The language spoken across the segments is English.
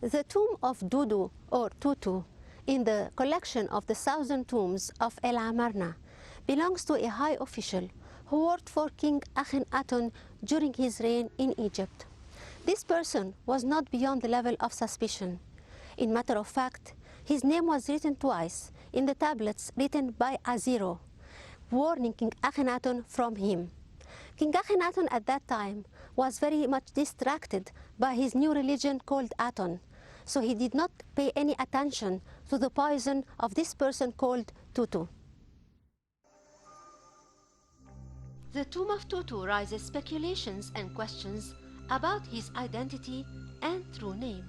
The tomb of Dudu or Tutu in the collection of the 1,000 tombs of El Amarna belongs to a high official who worked for King Akhenaton during his reign in Egypt. This person was not beyond the level of suspicion. In matter of fact, his name was written twice in the tablets written by Aziro, warning King Akhenaton from him. King Akhenaton at that time was very much distracted by his new religion called Aton, so he did not pay any attention to the poison of this person called Tutu. The tomb of Tutu raises speculations and questions about his identity and true name.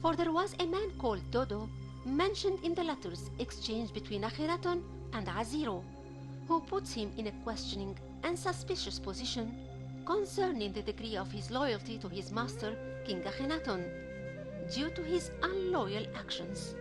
For there was a man called Dodo mentioned in the letters exchanged between Akhenaton and Aziro, who puts him in a questioning and suspicious position concerning the degree of his loyalty to his master, King Akhenaton, due to his unloyal actions.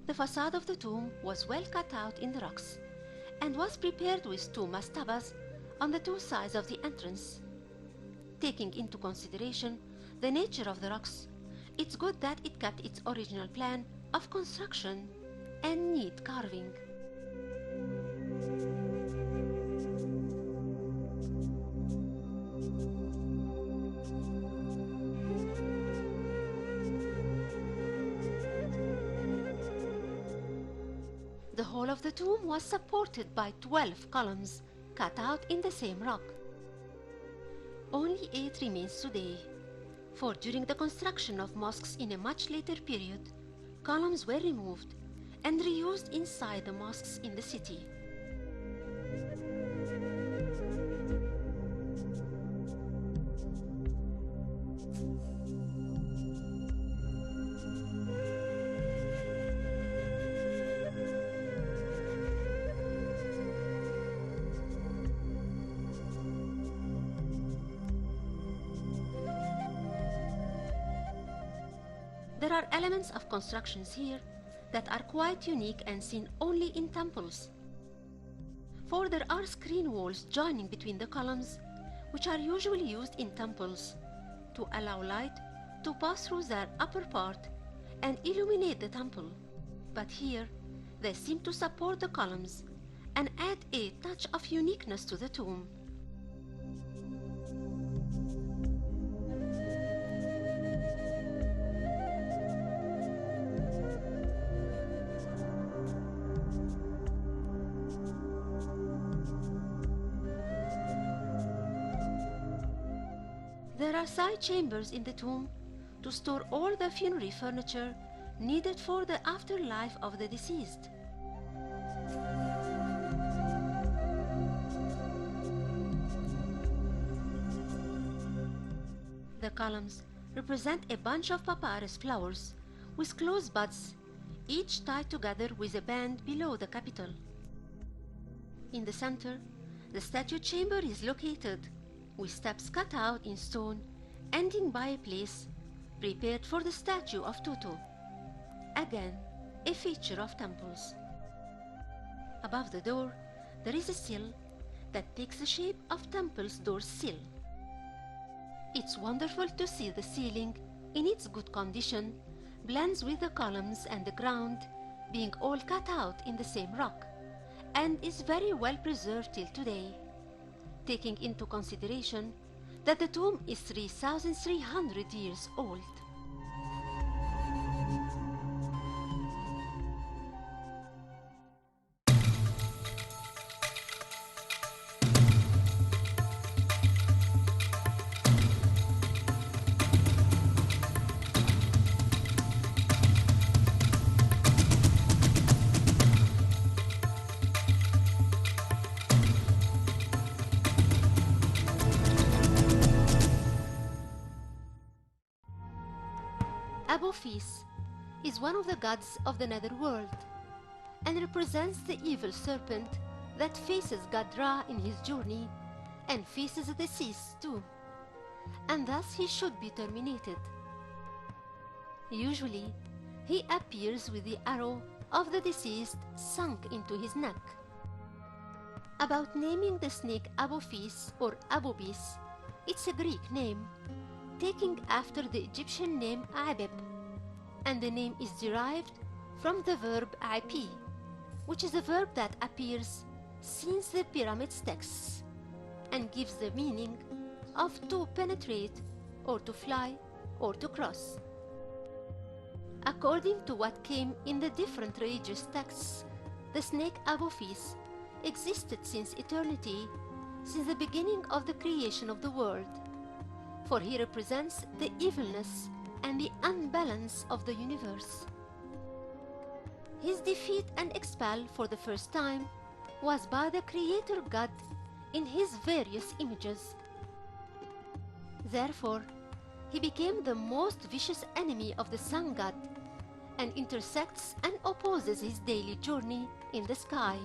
The facade of the tomb was well cut out in the rocks and was prepared with two mastabas on the two sides of the entrance. Taking into consideration the nature of the rocks, it's good that it kept its original plan of construction and neat carving. The whole of the tomb was supported by 12 columns cut out in the same rock. Only 8 remains today, for during the construction of mosques in a much later period, columns were removed and reused inside the mosques in the city. There are elements of constructions here that are quite unique and seen only in temples. For there are screen walls joining between the columns, which are usually used in temples to allow light to pass through their upper part and illuminate the temple. But here, they seem to support the columns and add a touch of uniqueness to the tomb. There are side chambers in the tomb to store all the funerary furniture needed for the afterlife of the deceased. The columns represent a bunch of papyrus flowers with closed buds, each tied together with a band below the capital. In the center, the statue chamber is located, with steps cut out in stone, ending by a place prepared for the statue of Tutu, again a feature of temples. Above the door, there is a sill that takes the shape of temple's door sill. It's wonderful to see the ceiling, in its good condition, blends with the columns and the ground, being all cut out in the same rock, and is very well preserved till today, taking into consideration that the tomb is 3,300 years old. Apophis is one of the gods of the netherworld and represents the evil serpent that faces God Ra in his journey and faces the deceased too, and thus he should be terminated. Usually, he appears with the arrow of the deceased sunk into his neck. About naming the snake Apophis or Abobis, It's a Greek name, taking after the Egyptian name Abeb, and the name is derived from the verb api, which is a verb that appears since the Pyramids texts and gives the meaning of to penetrate or to fly or to cross. According to what came in the different religious texts, the snake Apophis existed since eternity, since the beginning of the creation of the world, for he represents the evilness and the unbalance of the universe. His defeat and expel for the first time was by the Creator God in his various images. Therefore, he became the most vicious enemy of the sun god and intersects and opposes his daily journey in the sky.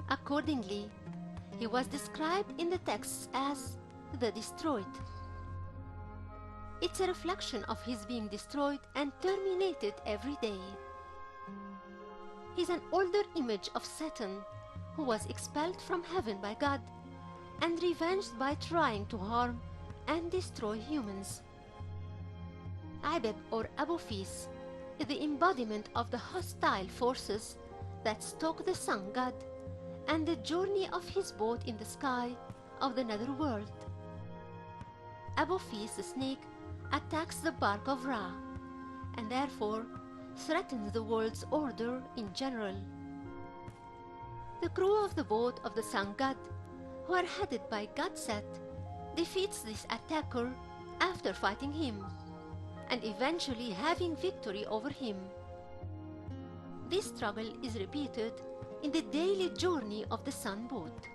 Accordingly, he was described in the texts as the destroyed. It's a reflection of his being destroyed and terminated every day. He's an older image of Satan, who was expelled from heaven by God and revenged by trying to harm and destroy humans. Abeb or Apophis is the embodiment of the hostile forces that stalk the sun god and the journey of his boat in the sky of the netherworld. Apophis, the snake, attacks the bark of Ra and therefore threatens the world's order in general. The crew of the boat of the sun god, who are headed by God Set, defeats this attacker after fighting him and eventually having victory over him. This struggle is repeated in the daily journey of the sun boat.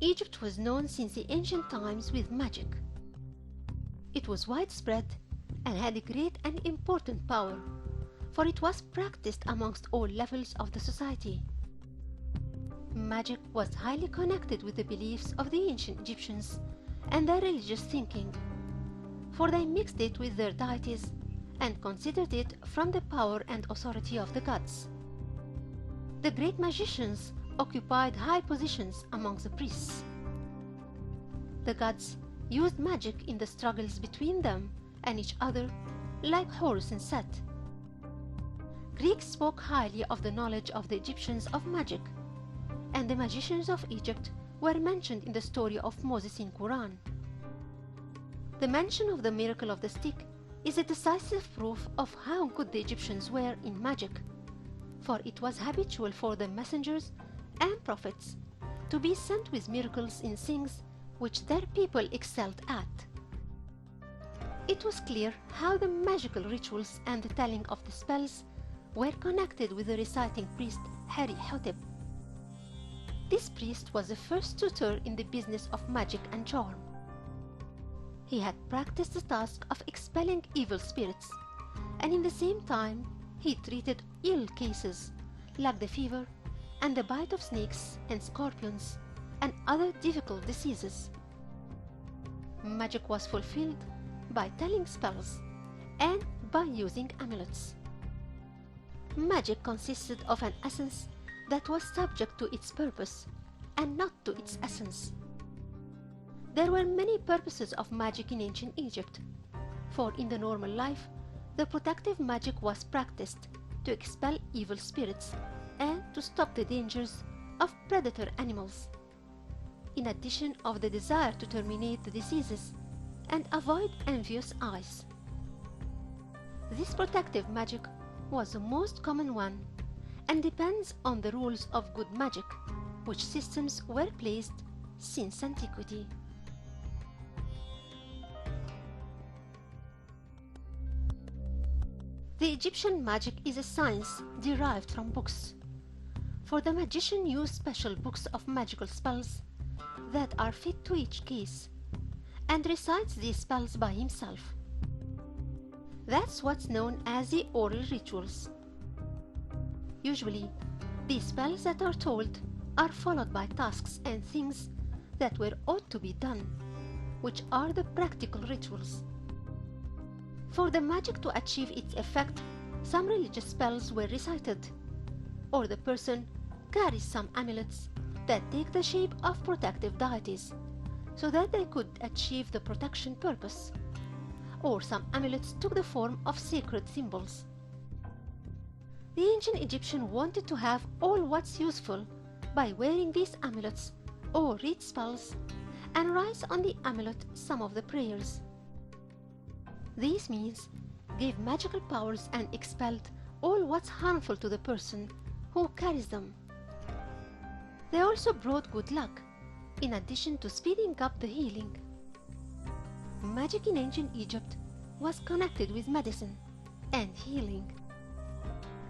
Egypt was known since the ancient times with magic. It was widespread and had a great and important power, for it was practiced amongst all levels of the society. Magic was highly connected with the beliefs of the ancient Egyptians and their religious thinking, for they mixed it with their deities and considered it from the power and authority of the gods. The great magicians occupied high positions amongst the priests. The gods used magic in the struggles between them and each other, like Horus and Set. Greeks spoke highly of the knowledge of the Egyptians of magic, and the magicians of Egypt were mentioned in the story of Moses in Quran. The mention of the miracle of the stick is a decisive proof of how good the Egyptians were in magic, for it was habitual for the messengers and prophets to be sent with miracles in things which their people excelled at. It was clear how the magical rituals and the telling of the spells were connected with the reciting priest Hari-Hotep. This priest was the first tutor in the business of magic and charm. He had practiced the task of expelling evil spirits, and in the same time he treated ill cases like the fever and the bite of snakes and scorpions and other difficult diseases. Magic was fulfilled by telling spells and by using amulets. Magic consisted of an essence that was subject to its purpose and not to its essence. There were many purposes of magic in ancient Egypt, for in the normal life, the protective magic was practiced to expel evil spirits and to stop the dangers of predator animals, in addition of the desire to terminate the diseases and avoid envious eyes. This protective magic was the most common one and depends on the rules of good magic, which systems were placed since antiquity. The Egyptian magic is a science derived from books, for the magician used special books of magical spells that are fit to each case and recites these spells by himself. That's what's known as the oral rituals. Usually, these spells that are told are followed by tasks and things that were ought to be done, which are the practical rituals. For the magic to achieve its effect, some religious spells were recited, or the person carries some amulets that take the shape of protective deities, so that they could achieve the protection purpose, or some amulets took the form of sacred symbols. The ancient Egyptian wanted to have all what's useful by wearing these amulets or read spells and write on the amulet some of the prayers. These means gave magical powers and expelled all what's harmful to the person who carries them. They also brought good luck, in addition to speeding up the healing. Magic in ancient Egypt was connected with medicine and healing.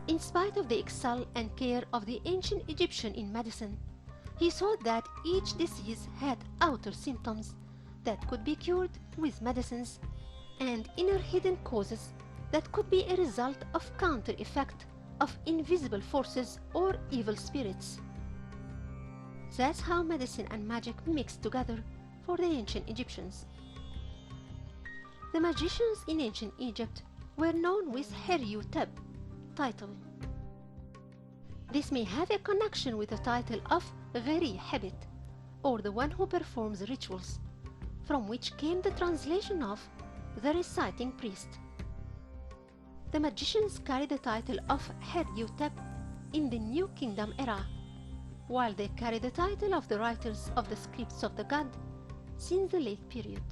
In spite of the excel and care of the ancient Egyptian in medicine, he saw that each disease had outer symptoms that could be cured with medicines and inner hidden causes that could be a result of counter effect of invisible forces or evil spirits. That's how medicine and magic mixed together for the ancient Egyptians. The magicians in ancient Egypt were known with Her-U-Teb title. This may have a connection with the title of Gheri Hebet, or the one who performs rituals, from which came the translation of the reciting priest. The magicians carry the title of Her-U-Teb in the New Kingdom era, while they carry the title of the writers of the scripts of the god since the late period.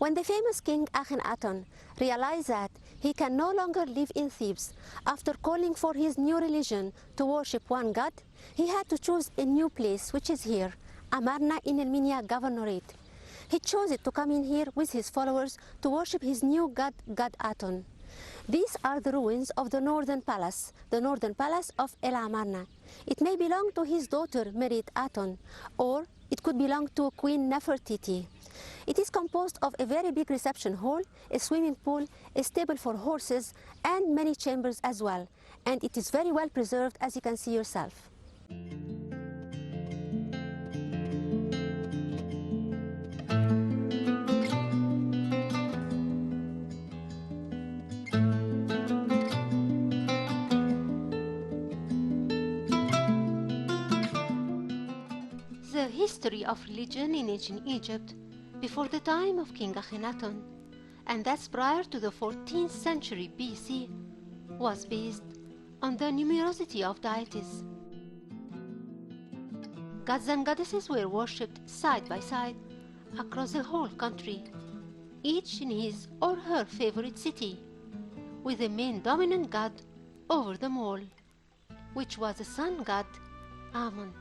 When the famous king Akhenaten realized that he can no longer live in Thebes after calling for his new religion to worship one god, he had to choose a new place, which is here, Amarna in Elminia Governorate. He chose it to come in here with his followers to worship his new god, God Aton. These are the ruins of the northern palace of El Amarna. It may belong to his daughter Merit Aton, or it could belong to Queen Nefertiti. It is composed of a very big reception hall, a swimming pool, a stable for horses, and many chambers as well. And it is very well preserved, as you can see yourself. The history of religion in ancient Egypt before the time of King Akhenaten, and that's prior to the 14th century BC, was based on the numerosity of deities. Gods and goddesses were worshipped side by side across the whole country, each in his or her favorite city, with the main dominant god over them all, which was the sun god Amun.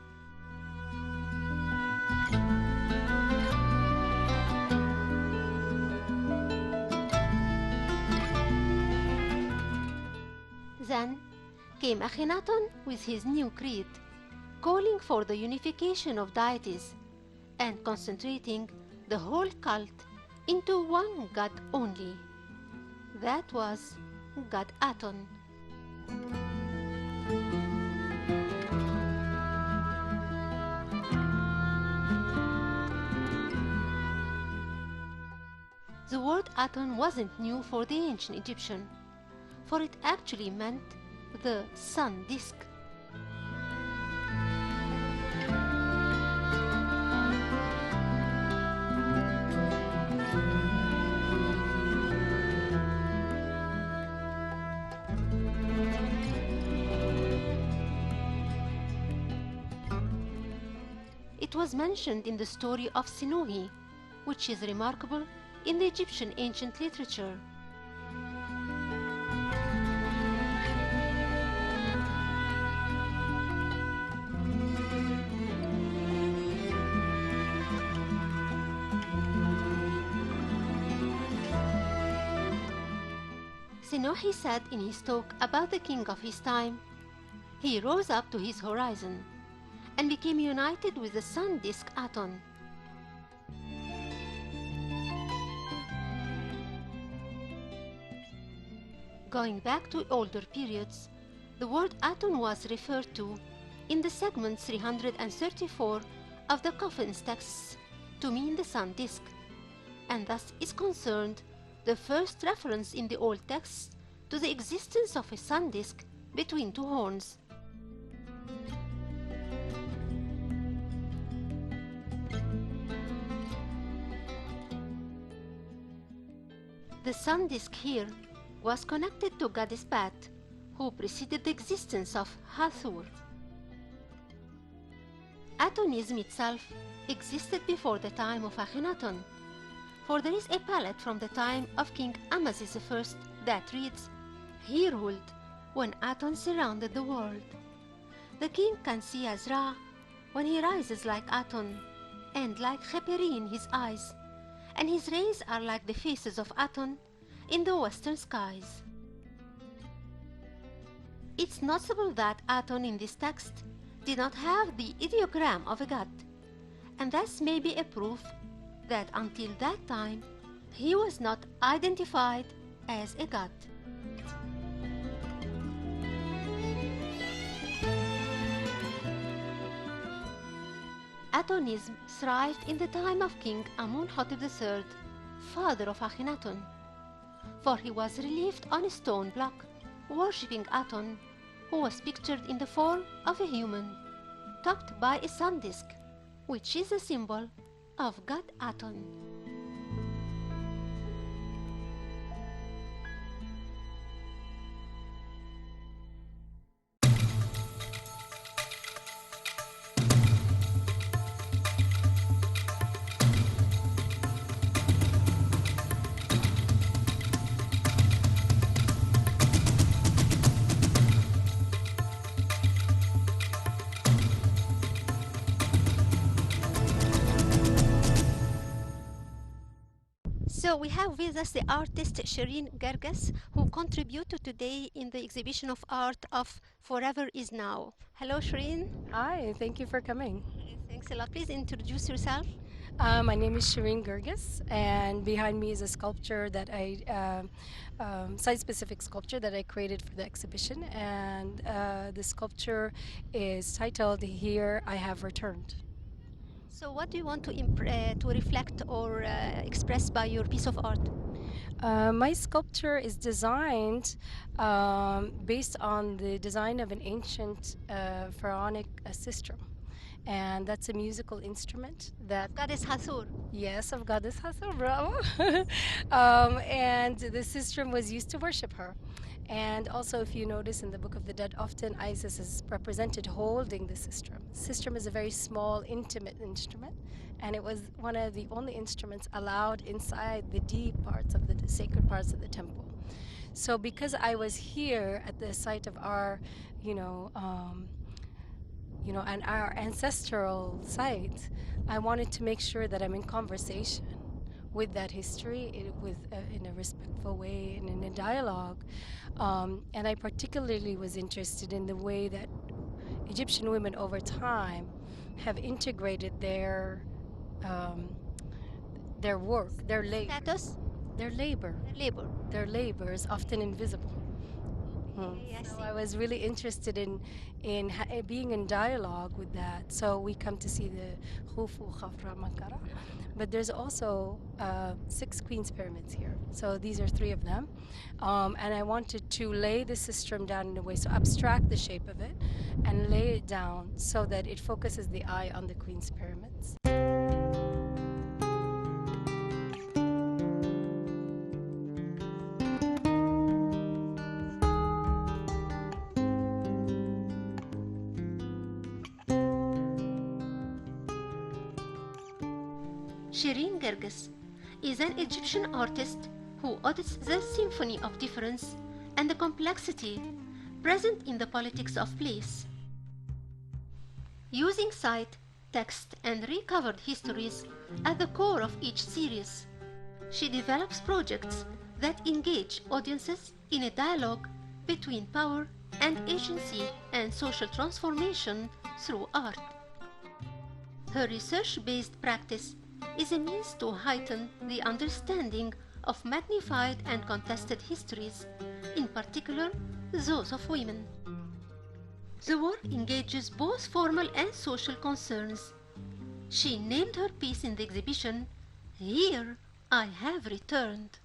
Then came Akhenaten with his new creed, calling for the unification of deities and concentrating the whole cult into one god only. That was God Aton. The word Aton wasn't new for the ancient Egyptian, for it actually meant the sun disk. It was mentioned in the story of Sinuhe, which is remarkable in the Egyptian ancient literature. Senohi said in his talk about the king of his time, he rose up to his horizon and became united with the sun disk Aton. Going back to older periods, the word Aton was referred to in the segment 334 of the Coffin's texts to mean the sun disk, and thus is concerned the first reference in the old texts to the existence of a sun disk between two horns. The sun disk here was connected to goddess Bat, who preceded the existence of Hathor. Atonism itself existed before the time of Akhenaton, for there is a palette from the time of King Amasis I that reads, "He ruled when Aton surrounded the world. The king can see as Ra when he rises like Aton, and like Kheperi in his eyes, and his rays are like the faces of Aton in the western skies." It's notable that Aton in this text did not have the ideogram of a god, and thus may be a proof that until that time he was not identified as a god. Atonism thrived in the time of King Amun-Hotep III, father of Akhenaton, for he was relieved on a stone block, worshipping Aton, who was pictured in the form of a human, topped by a sun disk, which is a symbol of God Aton. So we have with us the artist Shireen Gerges, who contributed today in the exhibition of art of Forever is Now. Hello, Shireen. Hi, thank you for coming. Thanks a lot. Please introduce yourself. My name is Shireen Gurgis, and behind me is a sculpture that site-specific sculpture that I created for the exhibition, and the sculpture is titled "Here I Have Returned." So what do you want to reflect or express by your piece of art? My sculpture is designed based on the design of an ancient pharaonic sistrum. And that's a musical instrument that Goddess Hathor. yes, of Goddess Hathor, bravo. And the sistrum was used to worship her. And also, if you notice in the Book of the Dead, often Isis is represented holding the sistrum. Sistrum is a very small, intimate instrument, and it was one of the only instruments allowed inside the deep parts of the sacred parts of the temple. So, because I was here at the site of our, and our ancestral site, I wanted to make sure that I'm in conversation with that history, in a respectful way and in a dialogue. And I particularly was interested in the way that Egyptian women over time have integrated their work, Status? their labor. Labor. Their labor is often invisible. Okay, I So see. I was really interested in being in dialogue with that. So we come to see the Khufu, Khafra, Mankara. But there's also 6 Queen's pyramids here. So these are 3 of them. And I wanted to lay the sistrum down in a way, so abstract the shape of it and lay it down so that it focuses the eye on the Queen's pyramids. Shireen Gerges is an Egyptian artist who audits the symphony of difference and the complexity present in the politics of place. Using sight, text, and recovered histories at the core of each series, she develops projects that engage audiences in a dialogue between power and agency and social transformation through art. Her research-based practice is a means to heighten the understanding of magnified and contested histories, in particular those of women. The work engages both formal and social concerns. She named her piece in the exhibition, "Here I Have Returned."